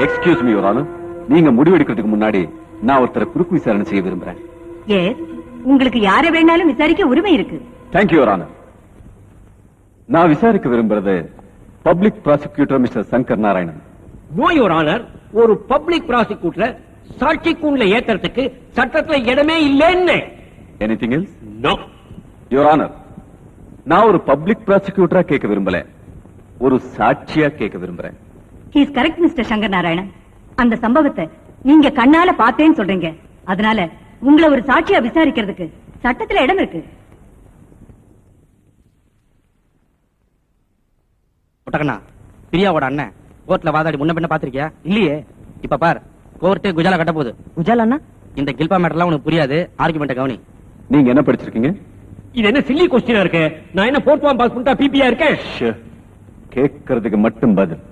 Excuse me your honour, நீங்க முடிவெடுக்கிறதுக்கு முன்னாடி நான் ஒருத்தரை குறுக்கு விசாரணை செய்ய விரும்புறேன். உங்களுக்கு யாரை வேணாலும் விசாரிக்க உரிமை இருக்கு. Thank you your honour. நான் விசாரிக்க விரும்புறது public prosecutor mister Shankar Narayanan. No your honour, ஒரு பப்ளிக் ப்ராசிக்யூட்டர் சாட்சி கூண்ல ஏத்துறதுக்கு சட்டத்துல இடமே இல்லைன்னு. Anything else? No your honour, நான் ஒரு பப்ளிக் ப்ராசிக்யூட்டரா கேட்க விரும்பல, ஒரு சாட்சியா கேட்க விரும்புறேன். He is correct mister Shankar Narayanan. அந்த சம்பவத்தை நீங்க கண்ணால பார்த்தேன்னு சொல்றீங்க. அதனால உங்களை ஒரு சாட்சியா விசாரிக்கிறதுக்கு சட்டத்துல இடம் இருக்கு. ஒட்டக்கண்ணா, பிரியாவோட அண்ணன் கோர்ட்ல வாதாடி முன்ன பின்ன பாத்திருக்கியா? இல்லையே. இப்ப பார், கோர்ட்டு குஜாலா கட்ட போகுது. குஜாலா இந்த கில்பா மேட்டர்லாம் உனக்கு புரியாது. ஆர்குமெண்ட் கவனி. நீங்க என்ன படிச்சிருக்கீங்க? இது என்ன சில்லி கொஸ்டினா இருக்கு? நான் என்ன 4th பாஸ் பண்ணிட்டா பிபியா இருக்கேன்? கேட்கறதுக்கு மட்டும் பதில்.